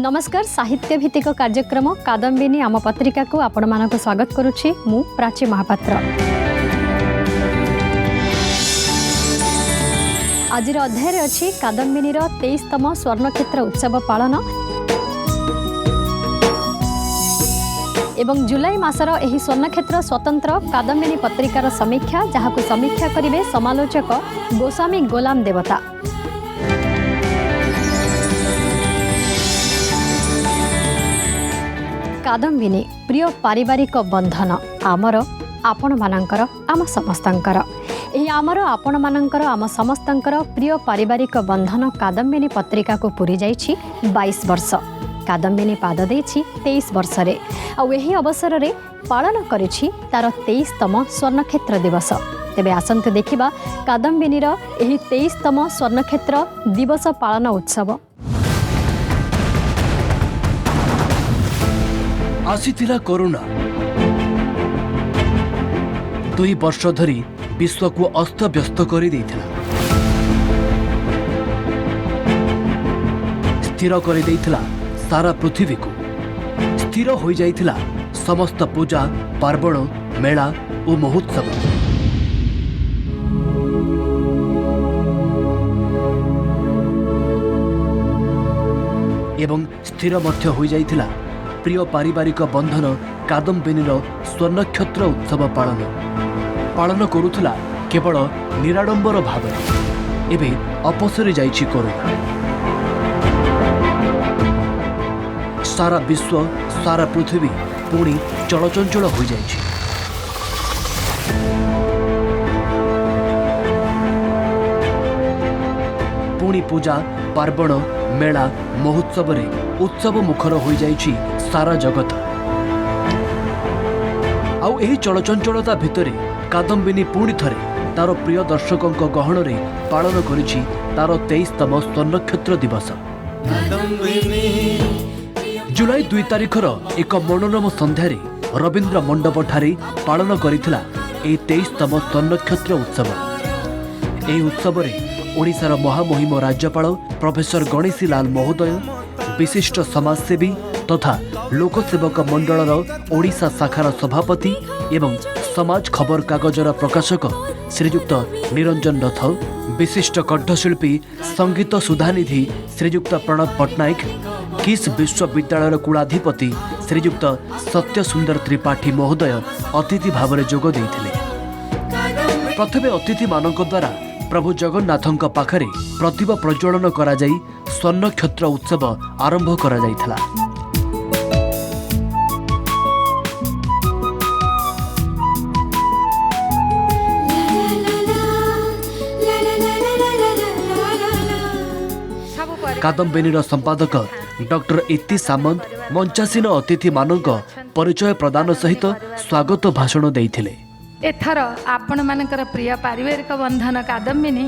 नमस्कार साहित्य भित्तिक कार्यक्रम कादम्बिनी आम पत्रिका को आपण मानक स्वागत करुछि मु प्राची महापात्र। आज अध्याय अच्छी कादम्बिनीर 23तम स्वर्णक्षेत्र उत्सव पालन एवं जुलाई मासर एही स्वर्णक्षेत्र स्वतंत्र कादम्बिनी पत्रिकार समीक्षा जहां समीक्षा करिवे समालोचक गोस्वामी गोलाम देवता। कादम्बिनी प्रिय पारिवारिक बंधन आमर आपण मानकर आम समस्तंकर एही आमर आपण मानकर आम समस्तंकर प्रिय पारिवारिक बंधन कादम्बिनी पत्रिका को पूरी जाइछि 22 वर्ष। कादम्बिनी पाद देछि 23 वर्ष रे आ एही अवसर रे पालन करिछि तार 23तम स्वर्णक्षेत्र दिवस। तेबे आसंते देखिबा कादम्बिनीर एही 23तम स्वर्णक्षेत्र दिवस पालन उत्सव। आसीथिला कोरोना 2 वर्ष धरी विश्व को अस्तव्यस्त कर स्थिर कर सारा पृथ्वी को स्थिर हो जाइथिला समस्त पूजा पार्वण मेला और महोत्सव। एवं स्थिर मध्य हो जाइथिला प्रिय पारिवारिक बंधन कादम्बिनीर स्वर्णक्षेत्र उत्सव पालन करुला केवल निराडंबर भाव एवं अपसरी जाइछि कोरोना। सारा विश्व सारा पृथ्वी पुणी चलचंचल हो जाइछि। पुणी पूजा पार्वण मेला महोत्सव रे उत्सव मुखर हो जाइछि सारा जगत। आउ एही चलचंचलता भितरे कादम्बिनी पुणी थरे तार प्रिय दर्शकों गहन रे पालन करिछि तार 23तम स्वर्णक्षेत्र दिवस। जुलाई 2 तारिखर एक मनोरम संध्यारे रवींद्र मंडप ठारे पालन करिथिला ए 23तम स्वर्णक्षेत्र उत्सव। एही उत्सव रे ओडिशार महामहिम राज्यपाल प्रोफेसर गणेशी लाल महोदय विशिष्ट समाजसेवी तथा लोकसेवक मंडलर ओडिशा शाखार सभापति एवं समाज खबर कागजर प्रकाशक श्रीयुक्त निरंजन रथ, विशिष्ट कंठशिल्पी संगीत सुधानिधि श्रीयुक्त प्रणव पट्टनायक, किस विश्वविद्यालय कुलाधिपति श्रीयुक्त सत्य सुंदर त्रिपाठी महोदय अतिथि भाव जोग देइथिले। प्रथमे अतिथि मानक द्वारा प्रभु जगन्नाथଙ୍କ पाखरे प्रतिभा प्रज्वलन करा जाई स्वर्णक्षेत्र उत्सव आरंभ करा जाइथिला। कादम्बिनीर संपादक डॉक्टर इति सामंत मंचासीन अतिथि मानक परिचय प्रदान सहित स्वागत भाषण देइथिले। एथर आपण मानकर प्रिय पारिवारिक बंधन कादम्बिनी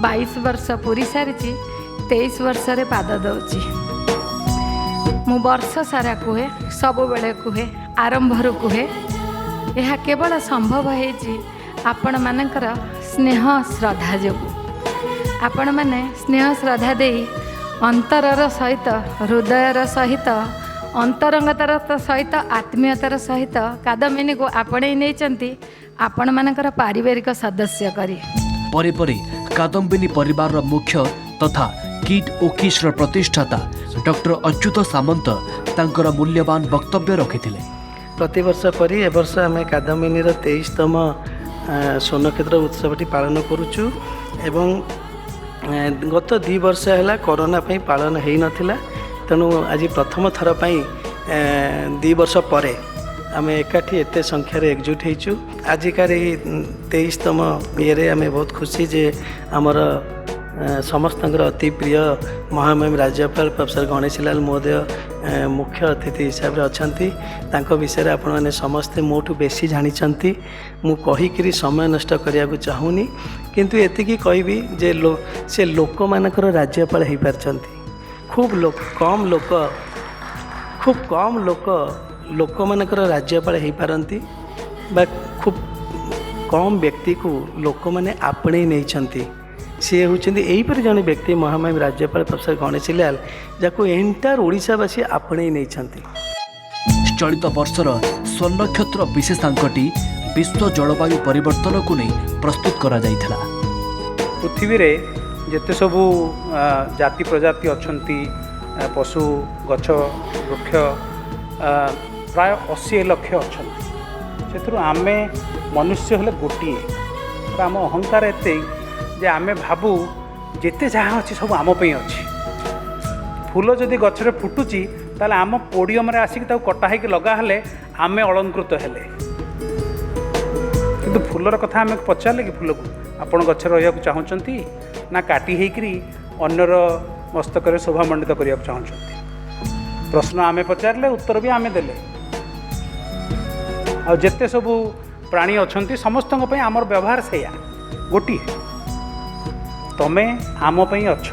22 वर्ष पूरी सारी 23 वर्ष रे पाद दउची। मु वर्ष सारा कुहे सब बेले कुहे आरंभर कुहे यह केवल संभव है आपण मानकर स्नेह श्रद्धा जोगु। आपण माने स्नेह श्रद्धा देई अंतरर सहित हृदयर सहित अंतरंगतार सहित आत्मीयतार सहित कादम्बिनी को आपणे नहीं आपण मानकर पारिवारिक सदस्य करी परे परे कादम्बिनी परिवार मुख्य तथा किट ओ किस्र प्रतिष्ठाता डॉक्टर अच्युत सामंत तांकर मूल्यवान वक्तव्य रखिथिले। प्रति वर्ष परी ए वर्ष आम कादम्बिनी 23तम स्वर्णक्षेत्र उत्सवटी पालन करुचु एवं गत 2 वर्ष है कोरोना पई पालन हो नाला तेणु आज प्रथम थर पई 2 वर्ष परे आम एकाठी एते संख्यार एकजुट होइचु। आजिकार 23तम ये आम बहुत खुशी जे आमर समस्तंकर अति प्रिय महामहिम राज्यपाल प्रोफेसर गणेशी लाल महोदय मुख्य अतिथि हिसाब से अच्छी तांको विषय आपण मैंने समस्ते मोठू बेसी जानी मु कहीकि समय नष्ट करने को चाहूनी किंतु एतिकी कहबी जे से लोक मानकर राज्यपाल हो पारछंती। खूब कम लोक मानकर राज्यपाल हो पारती बा खूब कम व्यक्ति को लोक मैंने आपणे नहीं सी होती यहीपरि जड़े व्यक्ति महामहिम राज्यपाल प्रोफेसर गणेशी लाल जहाँ एंटायर ओडिशावासी आपणे नहीं। चलित वर्षर स्वर्णक्षेत्र विशेषांकटी विश्व जलवायु परिवर्तन को नहीं प्रस्तुत करा जाइथिला। पृथ्वी रे जेते सबू जाति प्रजाति अच्छी पशु गछ वृक्ष प्राय 80 लक्ष अच्छा से आम मनुष्य हेले गोटे आम अहंकार एते जे आमे भाबू जेते जहाँ अच्छी सब आम पे अच्छी फूल जदि गछरे फुटुची ताले आम पोडियम रे आसिक ताऊ कटा है लगा हेले आमे अलंकृत हेले किंतु फूलर कथा आमे पचारे कि फूल को आपण गछरे रहिया चाहूँगी ना काटी हेकरी अन्यर मस्तक शोभामंडित करने चाहूँगी। प्रश्न आमे पचारे उत्तर भी आमे देले आ जेते सबू प्राणी अच्छा समस्त आमर व्यवहार से गोटे तमे आम पई अछ।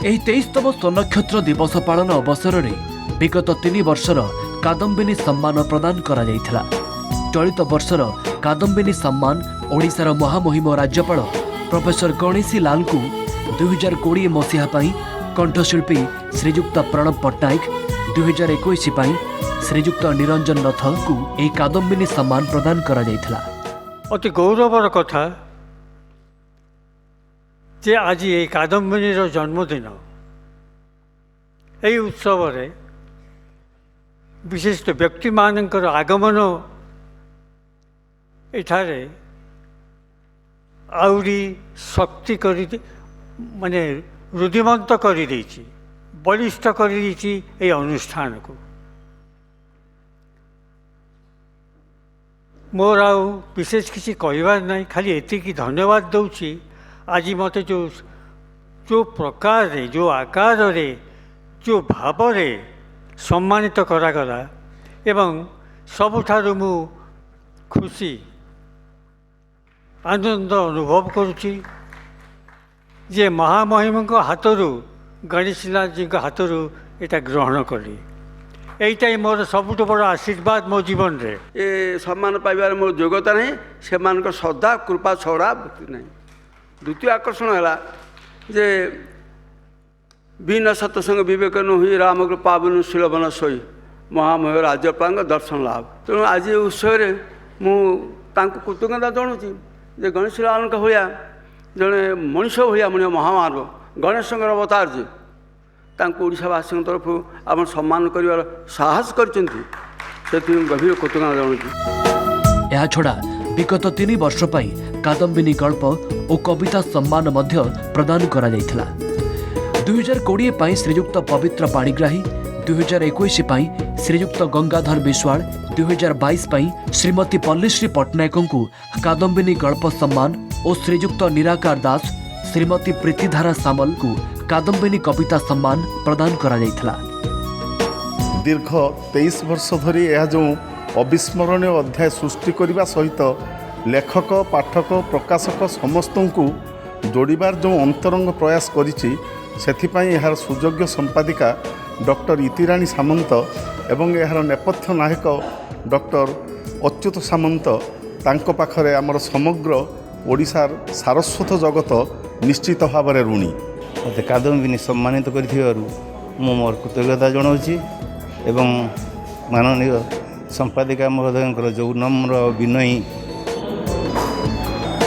एही 23तम स्वर्णक्षेत्र दिवस पालन अवसर में विगत 3 वर्षर कादम्बिनी सम्मान प्रदान करा जाइथिला। चलित वर्षर कादम्बिनी सम्मान ओडिशार महामहिम राज्यपाल प्रोफेसर गणेशी लाल को 2020 मसीहा पाई कंठशिल्पी श्रीजुक्त प्रणब पट्टनायक 2021 पाई श्रीजुक्त निरंजन नाथ को यह कादम्बिनी सम्मान प्रदान करा जाइथिला। अति गौरवर कथा जे आज ये कादम्बिनी जन्मदिन यही उत्सव विशिष्ट व्यक्ति मानकर आगमन एठारे आउरी शक्ति करी माने रुद्धिमंत कर बलिष्ठ कर अनुष्ठान को मोर आउ विशेष किसी कहबार नहीं खाली एतिकी धन्यवाद दूची आज मते जो प्रकार रे जो आकार रे जो भाव रे सम्मानित करागला एवं सबुठारु मु खुशी आनंद अनुभव करुची जे महामहिम हाथरू गणेशलाल जी हाथरू एटा ग्रहण कली यहीटा मोर सबुठ बड़ आशीर्वाद मो जीवन रे ए सम्मान पाइबार मोर योग्यता नहीं से श्रद्धा कृपा छड़ा नहीं। द्वितीय आकर्षण है जे बिना सत्संग विवेकन हुई रामकृ पावन शीलवन सोई महामहिम राज्यपाल दर्शन लाभ तेणु आज उत्सव मुझे कृतज्ञता जनाऊँगी जे गणेश लाल भाया जड़े मनीष भाया मन महामानव गणेश अवतार जे ओडावासी तरफ आप सम्मान कर साहस कर गभीर कृतज्ञता जनाऊँगी। यह छड़ा विगत 3 वर्ष पाई कादम्बिनी गल्प और कविता सम्मान मध्य प्रदान करा जाइथिला। 2020 पाई श्रीजुक्त पवित्र पाणिग्राही 2021 पाई श्रीजुक्त गंगाधर विश्वाल 2022 पाई श्रीमती पल्लीश्री पट्टनायक को कादम्बिनी गल्प सम्मान और श्रीजुक्त निराकार दास श्रीमती प्रीतिधारा सामल को कादम्बिनी कविता सम्मान प्रदान करा जाइथिला। दीर्घ 23 वर्ष धरी यह जो अविस्मरणीय अध्याय सृष्टि करने सहित लेखक पाठक प्रकाशक समस्त को जोड़बार जो अंतरंग प्रयास करिछि सेथिपाई यार सुयोग्य संपादिका डॉक्टर इतिराणी सामंत एवं यार नेपथ्य नायक डॉक्टर अच्युत सामंत तांको पाखरे आमर समग्र ओडिशार सारस्वत जगत निश्चित भाव में ऋणी मत कादम्बिनी सम्मानित कर मोर कृतज्ञता जनाऊँगी एवं माननीय संपादिका महोदय जो नम्र विनयी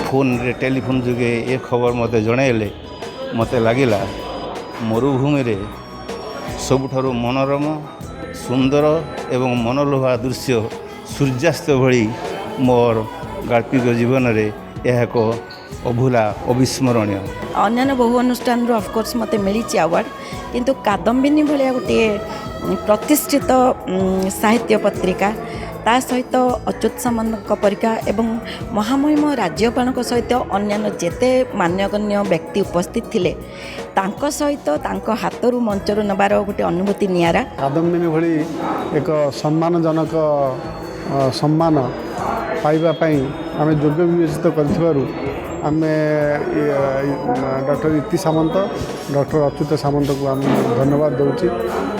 फोन रे टेलीफोन जुगे ये खबर मत जनइले मत लगिला मरुभूमि रे सबुठारु मनोरम सुंदर एवं मनलोभा दृश्य सूर्यास्त भली मोर गाल्पिक जीवन रे यह एक अभूला अविस्मरणीय अन्य बहु अनुष्ठान ऑफकोर्स मत मिली अवार्ड किंतु कादम्बिनी भाया गोटे प्रतिष्ठित साहित्य पत्रिका ता सहित अच्युत सामंत परीक्षा एवं महामहिम राज्यपाल सहित अन्य जेते मान्यगण्य व्यक्ति उपस्थित थिले तांको सहित तांको हाथरू मंचरू नबार गोटे अनुभूति नियारा। कादम्बिनी भली एक सम्मानजनक सम्मान पाइबा पई आमे योग्य विवेचित करथिबारु आमे डॉक्टर इति सामंत डॉक्टर अच्युत सामंत को आम धन्यवाद दूची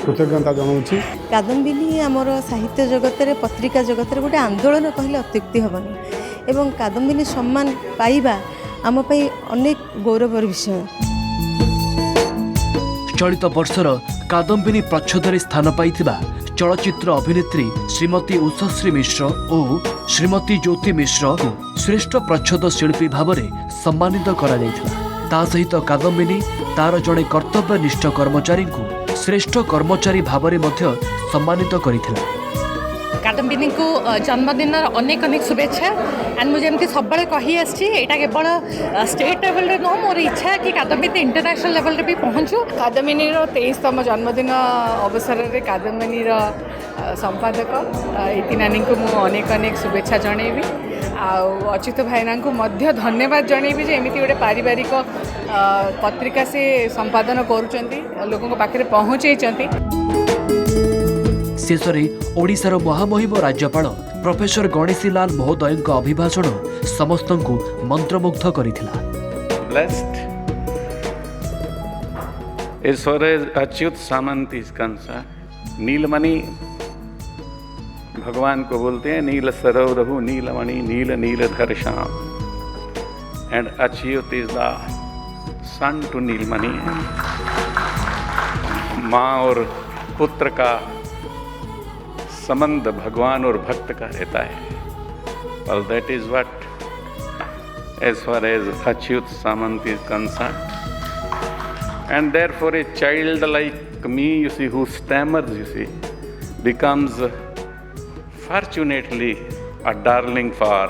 कृतज्ञता जनाऊँगी। कादम्बिनी आमर साहित्य जगत रे पत्रिका जगत रे गोटे आंदोलन कहले अत्युक्ति हेबनी एवं कादम्बिनी सम्मान पाइबा आम पे अनेक गौरवर विषय। चलित वर्षर कादम्बिनी प्रच्छदरे स्थान पाइथिबा चलचित्र अभिनेत्री श्रीमती उषश्री मिश्र और श्रीमती ज्योति मिश्र को श्रेष्ठ प्रच्छद शिल्पी भाव में सम्मानित करा जायथिला। ता सहित कादम्बिनी तार जड़े कर्तव्यनिष्ठ कर्मचारी को श्रेष्ठ कर्मचारी भाव में सम्मानित करिथिला। कादम्बिनी को जन्मदिन अनेक अनेक शुभेच्छा एंड मुझे एमती सब कही आसटा केवल स्टेट लेवल रे नुह मोर इच्छा है कि कादम्बिनी इंटरनेशनल लेवल रे भी पहुँचू। कादम्बिनी 23तम जन्मदिन अवसर में कादम्बिनी संपादक इति नानी को मु अनेक अनेक शुभेच्छा जनइबी। अच्युत भाईना को मध्य धन्यवाद जनइबी जे एमिति गोटे पारिवारिक पत्रिका से संपादन करुचंती लोगों पाखे पहुँचैचंती। शेषरे ओडिशार महामहिम राज्यपाल प्रोफेसर गणेशीलाल महोदय अभिभाषण समस्त मंत्रमुग्ध करिथिला। Blessed as far as Achyut Samant is concerned, नीलमणि भगवान को बोलते हैं नील सरोवरहु Nilamani Neel Niladhar Shyam and Achyut is the son to Nilamani. माँ और पुत्र का संबंध भगवान और भक्त का रहता है। और that is what as far as Achyut Samant is concerned. And therefore a child like me, you see, who stammers, you see, becomes fortunately a darling for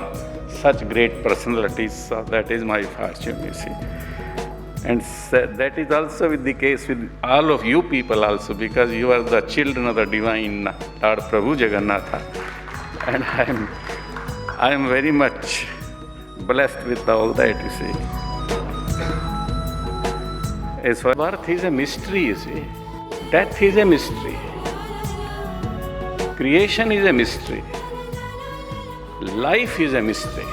such great personalities. So that is my fortune, you see. And that is also with the case with all of you people also, because you are the children of the divine Lord Prabhu Jagannatha. And I am very much blessed with all that, you see. As far as birth is a mystery, you see. Death is a mystery. Creation is a mystery. Life is a mystery.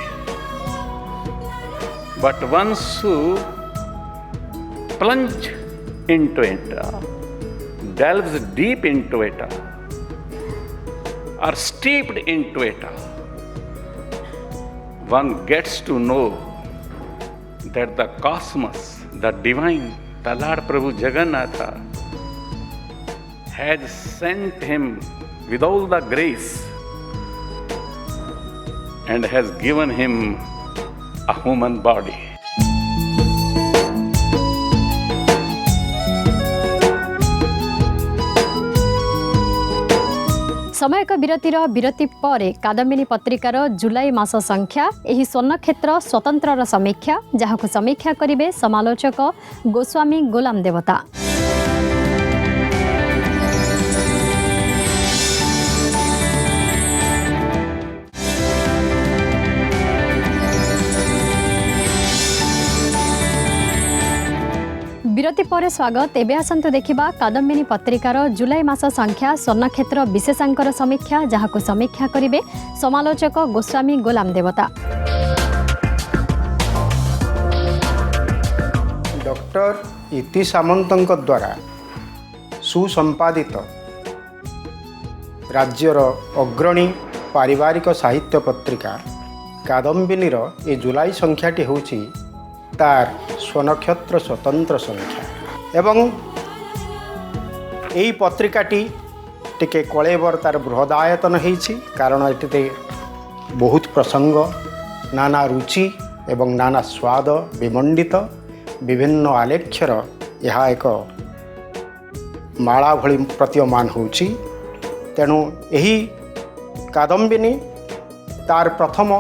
But once you plunge into it, delves deep into it, or steeped into it, one gets to know that the cosmos, the divine, the Lord Prabhu Jagannatha has sent him with all the grace and has given him a human body. समय एक विरति पर कादम्बिनी पत्रिकार जुलाई मास संख्या एही स्वर्ण क्षेत्र स्वतंत्र समीक्षा जहां समीक्षा करिवे समालोचक गोस्वामी गोलाम देवता। विरति पर स्वागत। एबे आसंतु देखिबा कादम्बिनी पत्रिकार जुलाई मास संख्या स्वर्ण क्षेत्र विशेषांकर समीक्षा जहां समीक्षा करिवे समालोचक गोस्वामी गोलाम देवता। डॉक्टर इति सामंतଙ୍କ द्वारा सुसंपादित राज्यर अग्रणी पारिवारिक साहित्य पत्रिका कादम्बिनीर ए जुलाई संख्याटी होची तार स्वनक्षत्र स्वतंत्र संख्या एवं यही पत्रिकाटी टिके कलेबर तार बृहदायतन होईछि कारण एटिते बहुत प्रसंग नाना रुचि एवं नाना स्वाद विमंडित विभिन्न आलेख्यर यह एक माला भली प्रतीयमान होछि। तेणु यही कादम्बिनी तार प्रथम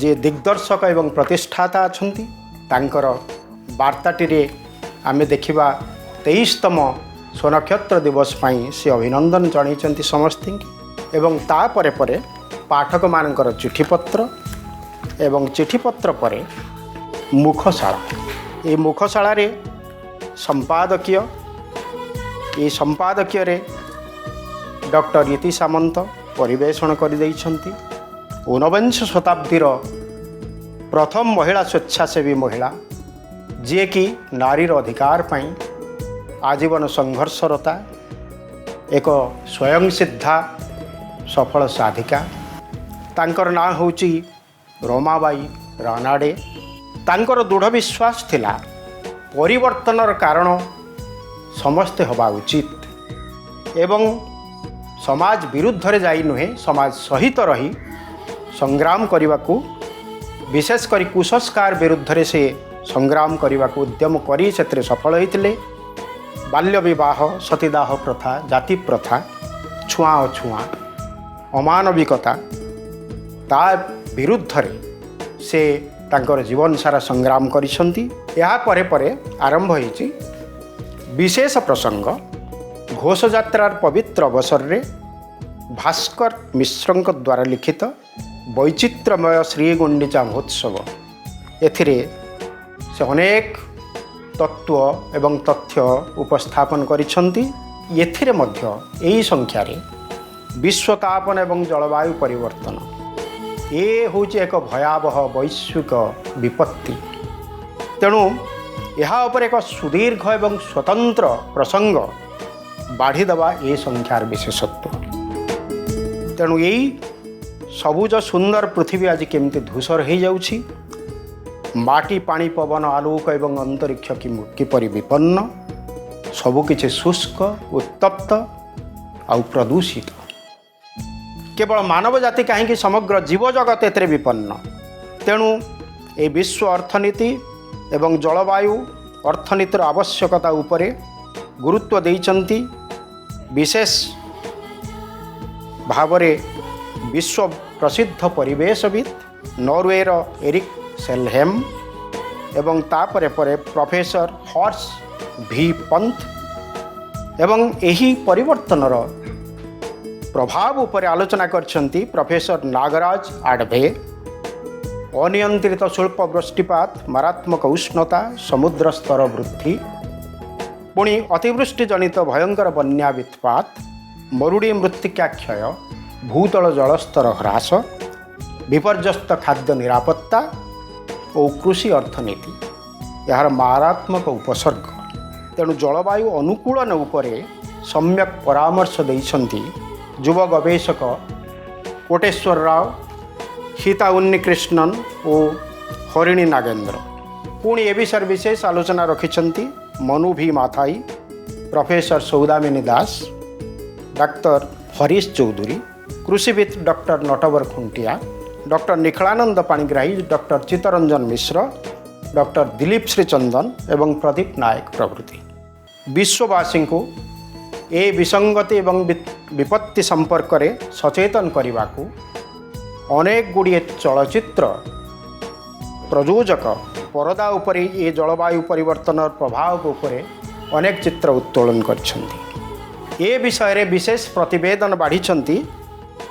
जे दिग्दर्शक एवं प्रतिष्ठाता अछंती तांकर वार्ताटी आमे देखिबा 23तम स्वनक्षत्र दिवस पाई से अभिनंदन जणाइछंती समस्त एवं ता परे परे पाठक मानकर चिठीपत्र एवं चिठीपत्र परे मुखशाला ये मुखशाला रे संपादकीय ये संपादकीय रे डॉक्टर इति सामंत परिवेषण कर दैछंती। 49 शताब्दीर प्रथम महिला स्वेच्छासेवी महिला जी कि नारीर अधिकार पाई आजीवन संघर्षरता एक स्वयं सिद्धा सफल साधिका तांकर ना होची रमाबाई रानाडे तांकर दृढ़ विश्वास थिला परिवर्तनर कारण समस्ते हवा उचित एवं समाज विरुद्ध रे जाई नुहे समाज सहित रही संग्राम करने को विशेषकर कुसंस्कार विरुद्ध रे से संग्राम करने को उद्यम करी से सफल होते बाल्य विवाह सतीदाह प्रथा जाति प्रथा छुआ अछुआ अमानविकता ता विरुद्ध रे से तांकर जीवन सारा संग्राम करिसंती। या परे परे आरंभ होईची विशेष प्रसंग घोष यात्रार पवित्र अवसर रे भास्कर मिश्रଙ୍କ द्वारा लिखित वैचित्रमय श्री गुंडीचा महोत्सव एथिरे से अनेक तत्व एवं तथ्य उपस्थापन करिसंती। एथिरे मध्य एही संख्यार विश्वतापन एवं जलवायु परिवर्तन ये होची एक भयावह वैश्विक विपत्ति तेणु यहाँ उपर एक सुदीर्घ एवं स्वतंत्र प्रसंग बाढ़ीदेवा ये संख्यार विशेषत्व। तेणु यही सबुज सुंदर पृथ्वी आज केमती धूसर हो जाउछि माटी पानी पवन आलोक एवं अंतरिक्ष किपरि विपन्न सबुकिछि शुष्क उत्तप्त आउ प्रदूषित केवल मानव जाति कहीं समग्र जीवजगत एते विपन्न। तेणु ए विश्व अर्थनीति एवं जलवायु अर्थनीतिर आवश्यकता उपरे गुरुत्व देइचंती। विशेष भावरे विश्व प्रसिद्ध परिवेशविद नॉर्वेर एरिक सेलहेम एवं तापरे परे प्रोफेसर हॉर्स भी पंत एवं एही परिवर्तनर प्रभाव उपरे आलोचना करछंती प्रोफेसर नागराज आडभे। अनियंत्रित स्वल्प वृष्टिपात मारात्मक उष्णता समुद्र स्तर वृद्धि पुणी अतिवृष्टि जनित भयंकर बन्या वित्पात मरुड़ी मृत्तिका क्षय भूतल जलस्तर ह्रास विपर्यस्त खाद्य निरापत्ता और कृषि अर्थनीति यार मारात्मक उपसर्ग। तेणु जलवायु अनुकूलन उपरे सम्यक परामर्श देइछंती युव गवेषक कोटेश्वर राव हिता उन्नीकृष्णन और हरिणी नागेंद्र। पुणी ए विषय विशेष आलोचना रखिछंती मनु भी माथाई प्रोफेसर सौदामिनी दास डॉक्टर हरीश चौधरी कृषिविद doctor Natabar Khuntia doctor Nikhilananda Panigrahi doctor Chittaranjan Mishra doctor Dilip Srichandan एवं प्रदीप नायक प्रभृति विश्ववासी को ए विसंगति एवं विपत्ति संपर्क रे सचेतन करने को अनेक गुड़िए चलचित्र प्रयोजक परदा उपरे ये जलवायु परिवर्तन प्रभाव उपरे अनेक चित्र उत्तोलन करछंती। ए विषय रे विशेष प्रतिवेदन बाढ़ी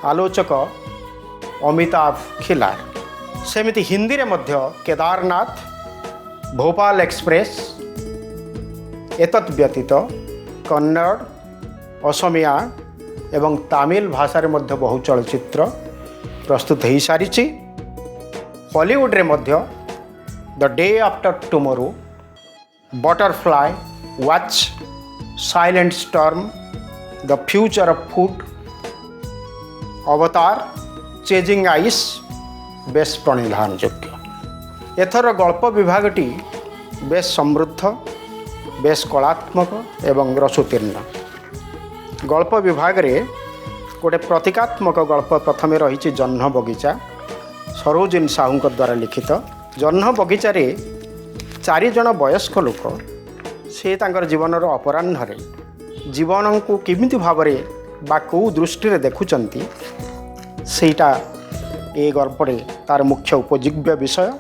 आलोचक अमिताभ खिलार। सेमिति हिंदी रे मध्य केदारनाथ भोपाल एक्सप्रेस एतत् व्यतीत कन्नड़ असमिया एवं तमिल भाषा रे मध्य बहु चलचित्र प्रस्तुत हो सारी। हॉलीवुड रे मध्य The Day After Tomorrow Butterfly Watch Silent Storm The Future of Food Avatar Chasing Ice बेस प्रणिधान योग्य। एथर गल्प विभागटी बेस समृद्ध बेस कलात्मक एवं रसोत्तीर्ण। गल्प विभाग रे गोटे प्रतीकात्मक गल्प प्रथम रही जह्न बगीचा सरोजिनी साहू द्वारा लिखित। जह्न बगीचार 4 जन वयस्क लोक से तांकर जीवनर अपराह्न जीवन को किमिति भावरे बा कौ दृष्टि देखुचंती सेटा ए गल्परे तार मुख्य उपजीव्य विषय।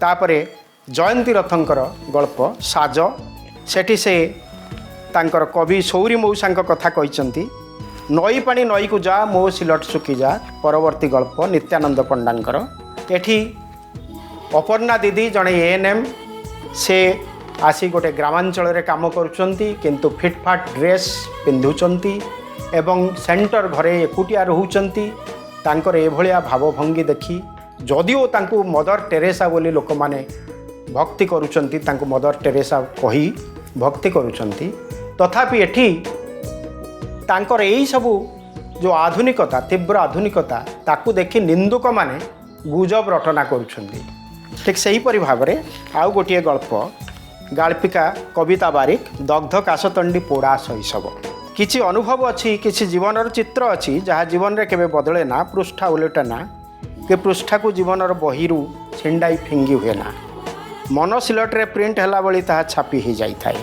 तापरे जयंती रथंकर गल्प साज सेठी से तांकर कवि सौरी मौसांक कथा कहिचंती नई पानी नई को जा मो सिलट सुखी जा। परवर्ती गल्प नित्यानंद पंडांकर। एठी अपर्णा दीदी जड़े एएनएम से आसी गोटे ग्रामांचल रे काम करुचंती किंतु फिटफाट ड्रेस पिंधुचंती एवं सेंटर घरे एकुटिया रहउचंती। तांकर एभलिया भावभंगी देखी जदिओ तांकु मदर टेरेसा बोली लोक माने भक्ति करुचंती तांकु मदर टेरेसा कही भक्ति करुचंती तथापि एठी तांकर यही सबू जो आधुनिकता तीव्र आधुनिकता ताकू देखी निंदुक माने गुजब रटना करुछंती। ठीक सेहीपरि भाव में आउ गोटे गल्प गाल्पिका कविता बारिक दग्ध काशतंडी पोड़ा शैशव किछि अनुभव अच्छी किछि जीवन चित्र अच्छी जहाँ जीवन में केवे बदले ना पृष्ठा उलटे ना कि पृष्ठा को जीवन बहिरू छिंडाई फिंगी हुए ना मन सिलटे प्रिंट है भली ताहा छापी हो जाए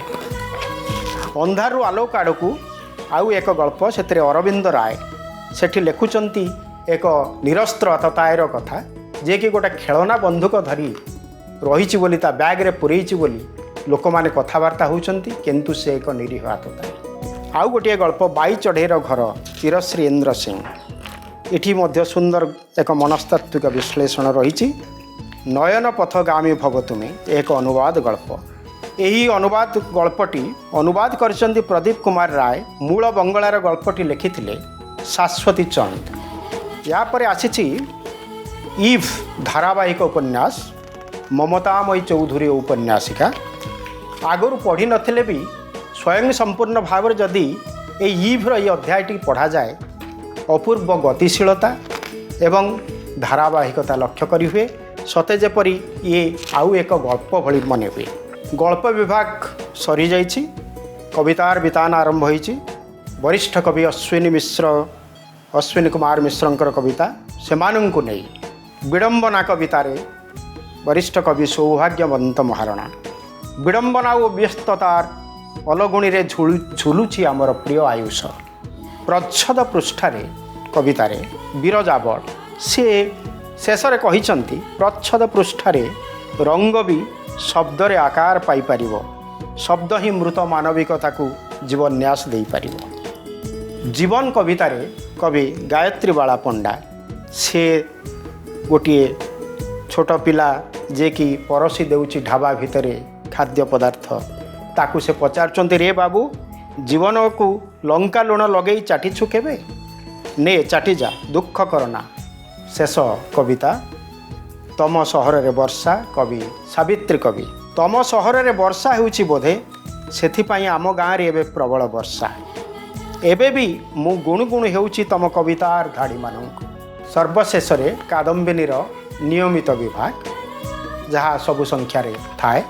अंधारू आलोक आड़क आउ एक गल्प से अरविंद राय सेठी लिखुचंती एक निरस्त्र ततायर कथा जे कि गोटे खेलना बंधुक धरी रही बोली ता बैग रे पुरेची बोली लोक मैंने कथबार्ता होती किंतु से एक निरीह आततायी। आउ गोटे गल्प बाई चढ़ेर घर चिरश्री इंद्र सिंह इठी मध्य सुंदर एक मनस्तात्विक विश्लेषण रही नयन पथगामी भव तुमे एक अनुवाद गल्प यही अनुवाद गल्पटी अनुवाद करचंदी प्रदीप कुमार राय मूल बंगलार गल्पटी लिखिथिले शाश्वती चंद यापर आसी इव धारावाहिक उपन्यास ममतामयी चौधुरी उपन्यासिका आगुरी पढ़ी नथिले भी स्वयं संपूर्ण भाव जदि इव्र ये अध्यायटी पढ़ा जाए अपूर्व गतिशीलता एवं धारावाहिकता लक्ष्य करी हुए सते जेपरी ये आउ एक गल्प भली मन हुए। गल्प विभाग सरी जाइछि कवितार बितान आरंभ होइछि वरिष्ठ कवि अश्विनी कुमार मिश्रंकर कविता सेमानंकु नहीं विडंबना कवितारे वरिष्ठ कवि सौभाग्यवंत महारणा विडंबना और व्यस्ततार अलगुणी रे झुलुची आमर प्रिय आयुष प्रच्छद पृष्ठारे कवितारे विरजा बड़ सी शेषरे कहिसंती प्रच्छद पृष्ठारे रंग भी शब्द रे आकार पाई परिवो शब्द ही मृत मानविकता को जीवन्यास दे परिवो। जीवन कवितारे कवि गायत्री बाला पंडा से गोटे छोट पिला जे कि परसी देउची ढाबा भितरे खाद्य पदार्थ ताकू से पचारुचंती रे बाबू जीवन को लंका लुण लगे चाटिछु केबे ने चाटी जा दुख करना। शेष कविता तम सहर रे वर्षा कवि सावित्री कवि तम सहर रे वर्षा होउची बोधे सेथिपाई आम गाँव रे एबे प्रबल वर्षा एबे भी मु गुणुगुण होउची तम कवितार धाड़ी मानक। सर्वशेष रे कादम्बिनीर नियमित विभाग जहाँ सबु संख्यारे थाए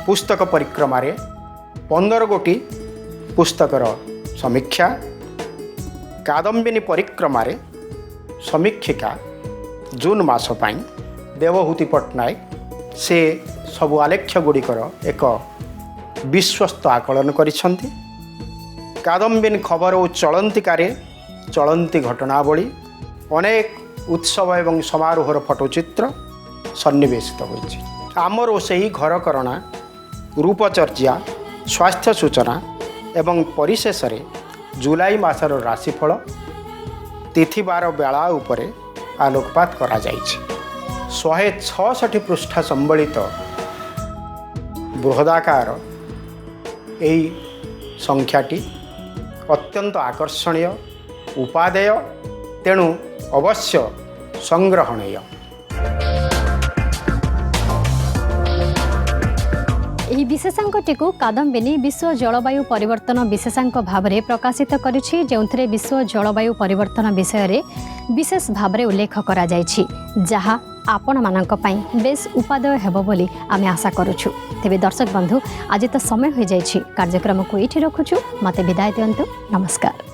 पुस्तक परिक्रमा 15 गोटी पुस्तकर समीक्षा कादम्बिनी परिक्रमा समीक्षिका जून मास पाई देवहूति पट्टनायक से सबु आलेख्य गुड़िकर एक विश्वस्त आकलन करिसेंती। कादम्बिनी खबर और चलंतिकारे चलंती घटनावली अनेक उत्सव एवं समारोहर फटोचित्र सन्निवेशित होइछि। आमर से घरकरणा रूपचर्या स्वास्थ्य सूचना एवं परिशेष जुलाई मासर राशिफल तिथिवार बेला उपरे आलोकपात करा जाइछि। 166 पृष्ठा संबलित बृहदाकार यही संख्याटी अत्यंत आकर्षणीय उपादेय तेणु अवश्य संग्रहणीय। ଏହି ବିଶେଷାଙ୍କଟିକୁ କାଦମ୍ବିନୀ ବିଶ୍ୱ ଜଳବାୟୁ ପରିବର୍ତ୍ତନ ବିଶେଷାଙ୍କ ଭାବରେ ପ୍ରକାଶିତ କରିଛି ଯେଉଁଥିରେ ବିଶ୍ୱ ଜଳବାୟୁ ପରିବର୍ତ୍ତନ ବିଷୟରେ ବିଶେଷ ଭାବରେ ଉଲ୍ଲେଖ କରାଯାଇଛି ଯାହା ଆପଣମାନଙ୍କ ପାଇଁ ବେଶ ଉପାଦେୟ ହେବ ବୋଲି ଆମେ ଆଶା କରୁଛୁ। ତେବେ ଦର୍ଶକ ବନ୍ଧୁ ଆଜି ତ ସମୟ ହୋଇଯାଇଛି କାର୍ଯ୍ୟକ୍ରମକୁ ଏଇଠି ରଖୁଛୁ। ମୋତେ ବିଦାୟ ଦିଅନ୍ତୁ। ନମସ୍କାର।